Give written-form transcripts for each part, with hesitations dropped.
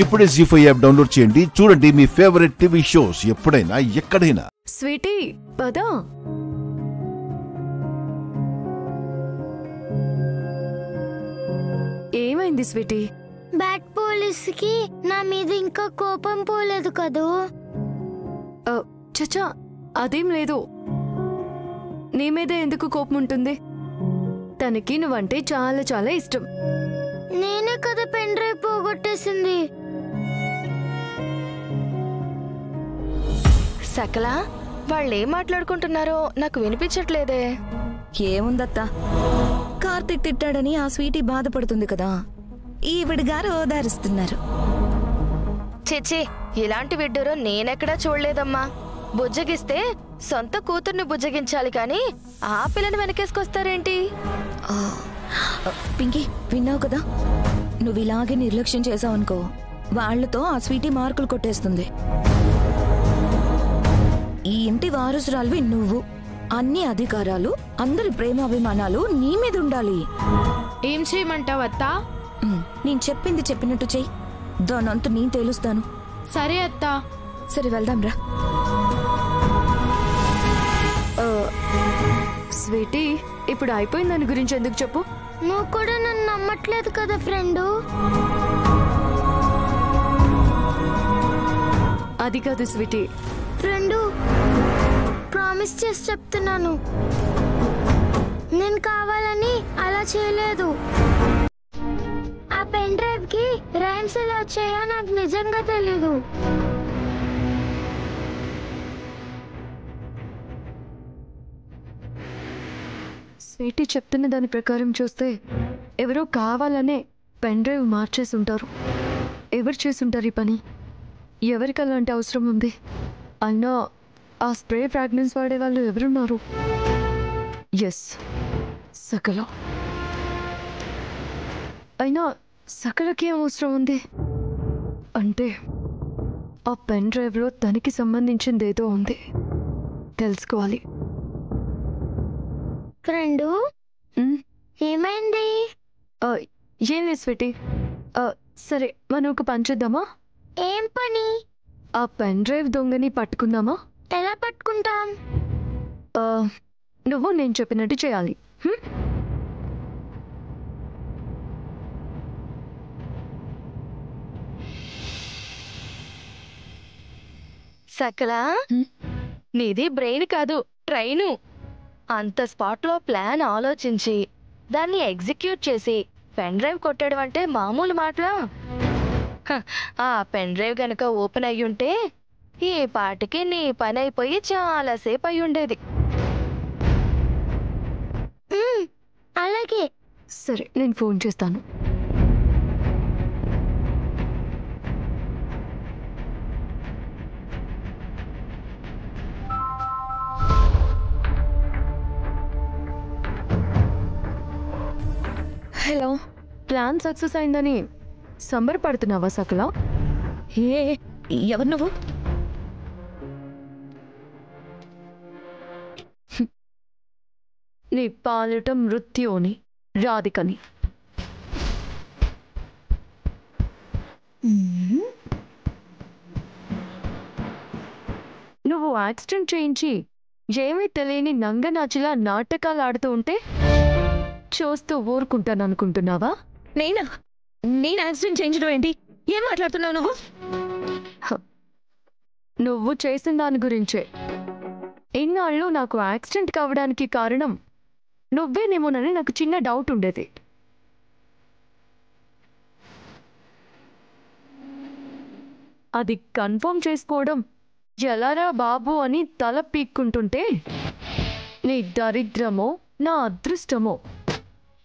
ఇప్పుడే జీ5 app download చేయండి. చూడండి మీ ఫేవరెట్ టీవీ షోస్ ఎప్పుడైనా ఎక్కడైనా. స్వీటీ పదా. ఏమైంది స్వీటీ? బ్యాట్ పోలీస్కి నా మీద ఇంకా కోపం పోలేదు కదూ? చచ్చా, అదేం లేదు. నీ మీద ఎందుకు కోపం ఉంటుంది? తనకి నువ్వంటే చాలా చాలా ఇష్టం. నేనే కదా పెన్ డ్రైవ్ పోగొట్టేసింది. సకలా, వాళ్ళేం మాట్లాడుకుంటున్నారో నాకు వినిపించట్లేదే. ఏముందత్తా, కార్తిక్ తిట్టాడని ఆ స్వీటీ బాధపడుతుంది కదా, ఈవిడిగారు ఓదారుస్తున్నారు. చిచి, ఇలాంటి విడ్డూరో నేనెక్కడా చూడలేదమ్మా. బుజ్జగిస్తే సొంత కూతుర్ని బుజ్జగించాలి కానీ ఆ పిల్లని వెనకేసుకొస్తారేంటి? పింకీ, విన్నావు కదా, నువ్వు ఇలాగే నిర్లక్ష్యం చేసావనుకో వాళ్లతో ఆ స్వీటీ మార్కులు కొట్టేస్తుంది. ఈ ఇంటి వారసురాలివి నువ్వు. అన్ని అధికారాలు, అందరి ప్రేమాభిమానాలు నీ మీద ఉండాలి. ఏం చేయమంటావత్తా? నేను చెప్పింది చెప్పినట్టు చెయ్యి. దానంతా నేను తేలుస్తాను. సరే అత్తా. సరే, వెళ్దాం రా. స్వీటీ, ఇప్పుడు అయిపోయిన దాని గురించి ఎందుకు చెప్పు? నువ్వు కూడా నన్ను నమ్మట్లేదు కదా ఫ్రెండు. అది కాదు స్వీటీ. ఫ్రెండు, ప్రామిస్ చేసి చెప్తున్నాను, నేను కావాలని అలా చేయలేదు. ఆ పెన్ డ్రైవ్ కి రైమ్స్ ఎలా వచ్చాయో నాకు నిజంగా తెలీదు. స్వీటీ చెప్తున్న దాని ప్రకారం చూస్తే ఎవరో కావాలనే పెన్ డ్రైవ్ మార్చేసి ఉంటారు. ఎవరు చేసుంటారు ఈ పని? ఎవరికి అలాంటి అవసరం ఉంది? అయినా ఆ స్ప్రే ఫ్రాగ్రెన్స్ వాడే వాళ్ళు ఎవరున్నారు? ఎస్, సకల. అయినా సకలకి ఏం అవసరం ఉంది? అంటే ఆ పెన్ డ్రైవ్లో తనకి సంబంధించింది ఏదో ఉంది, తెలుసుకోవాలి. ఫ్రెండు, ఏమైంది? ఏం లేదు స్వీటీ. సరే, మనం ఒక పని చేద్దామా? ఏం పని? ఆ పెన్ డ్రైవ్ దొంగని పట్టుకుందామా? ఎలా పట్టుకుంటాం? నువ్వు నేను చెప్పినట్టు చేయాలి. సకలా, నీది బ్రెయిన్ కాదు, ట్రైను. అంత స్పాట్లో ప్లాన్ ఆలోచించి దాన్ని ఎగ్జిక్యూట్ చేసి పెన్ డ్రైవ్ కొట్టడం అంటే మామూలు మాటలా? ఆ పెన్ డ్రైవ్ గనక ఓపెన్ అయ్యుంటే ఈ పాటికి నీ పని అయిపోయి చాలాసేపు అయి ఉండేది. అలాగే. సరే, నేను ఫోన్ చేస్తాను. హలో, ప్లాన్ సక్సెస్ అయిందని సంబరపడుతున్నావా సకల? ఎవరు నువ్వు? నీ పాలిట మృత్యుని, రాధికని. నువ్వు యాక్సిడెంట్ చేయించి ఏమీ తెలియని నంగనాచిలా నాటకాలు ఆడుతూ ఉంటే చూస్తూ ఊరుకుంటాను అనుకుంటున్నావా? నేను యాక్సిడెంట్ చేయించడం ఏంటి? ఏం మాట్లాడుతున్నావు నువ్వు? నువ్వు చేసిన దాని గురించే. ఇన్నాళ్ళు నాకు యాక్సిడెంట్ కావడానికి కారణం నువ్వేనేమోనని నాకు చిన్న డౌట్ ఉండేది. అది కన్ఫర్మ్ చేసుకోవడం ఎలారా బాబు అని తల పీక్కుంటుంటే నీ దరిద్రమో నా అదృష్టమో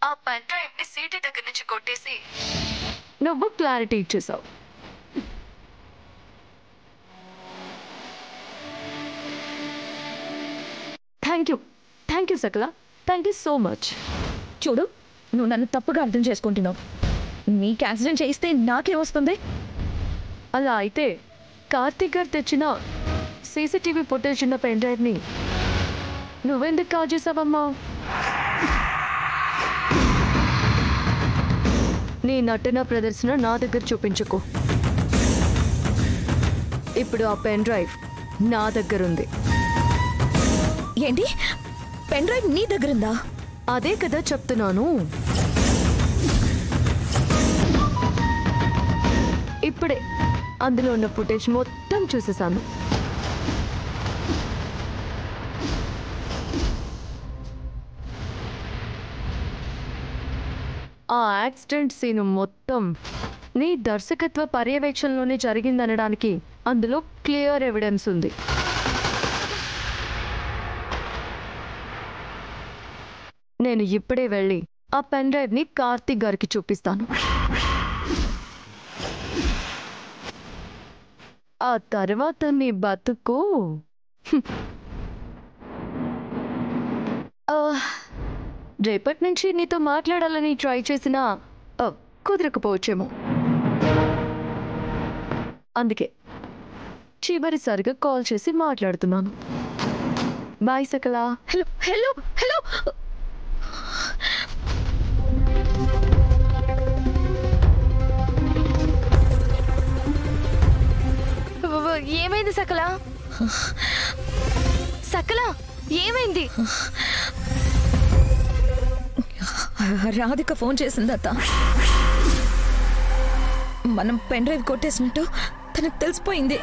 ఆ పెన్ డ్రైవ్ని సీటీ దగ్గర నుంచి కొట్టేసి నువ్వు క్లారిటీ ఇచ్చేసావు. థ్యాంక్ యూ సకల, థ్యాంక్ యూ సో మచ్. చూడు, నువ్వు నన్ను తప్పుగా అర్థం చేసుకుంటున్నావు. నీకు యాక్సిడెంట్ చేయిస్తే నాకేమొస్తుంది? అలా అయితే కార్తీక్ గారు తెచ్చిన సీసీటీవీ ఫుటేజ్ ఉన్న పెన్ డ్రైవ్ని నువ్వెందుకు కాల్ చేసావమ్మా? నీ నటన ప్రదర్శన నా దగ్గర చూపించుకో. ఇప్పుడు ఆ పెన్ డ్రైవ్ నా దగ్గరుంది. ఏంటి, పెన్ డ్రైవ్ నీ దగ్గరుందా? అదే కదా చెప్తున్నాను. ఇప్పుడే అందులో ఉన్న ఫుటేజ్ మొత్తం చూసేసాను. ఆ యాక్సిడెంట్ సీన్ మొత్తం నీ దర్శకత్వ పర్యవేక్షణలోనే జరిగిందనడానికి అందులో క్లియర్ ఎవిడెన్స్ ఉంది. నేను ఇప్పుడే వెళ్ళి ఆ పెన్ డ్రైవ్ని కార్తీక్ గారికి చూపిస్తాను. ఆ తర్వాత నీ బతుకు రేపటి నుంచి నీతో మాట్లాడాలని ట్రై చేసినా కుదరకపోవచ్చేమో. అందుకే చివరిసారిగా కాల్ చేసి మాట్లాడుతున్నాను. Bye Sakala. Hello hello hello. ఏమైంది సకలా? సకలా ఏమైంది? రాధిక ఫోన్ చేసింది అత్త. మనం పెన్ డ్రైవ్ కొట్టేసినట్టు తనకు తెలిసిపోయింది.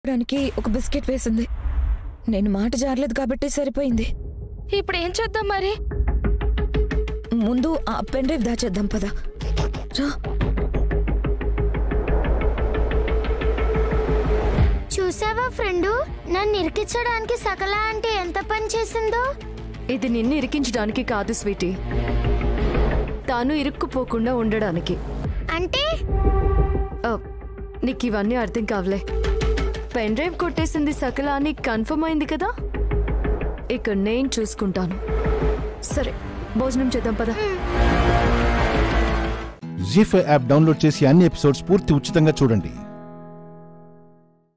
దానికి ఒక బిస్కెట్ వేసింది. నేను మాట జారలేదు కాబట్టి సరిపోయింది. ఇప్పుడు ఏం చేద్దాం మరి? ముందు ఆ పెన్ డ్రైవ్ దాచేద్దాం పద. చూసావా ఫ్రెండు, నన్ను ఇరికించడానికి సకల అంటే ఎంత పని చేసిందో. ఇది నిన్ను ఇరికించడానికి కాదు స్వీటీ, తాను ఇరుక్కుపోకుండా ఉండడానికి. అంటే నీకు ఇవన్నీ అర్థం కావలే. పెన్ డ్రైవ్ కొట్టేసింది సకల అని కన్ఫర్మ్ అయింది కదా, ఇక నేను చూసుకుంటాను. సరే భోజనం చేద్దాం పద. జీ5 యాప్ డౌన్లోడ్ చేసి అన్ని ఎపిసోడ్స్ పూర్తి ఉచితంగా చూడండి.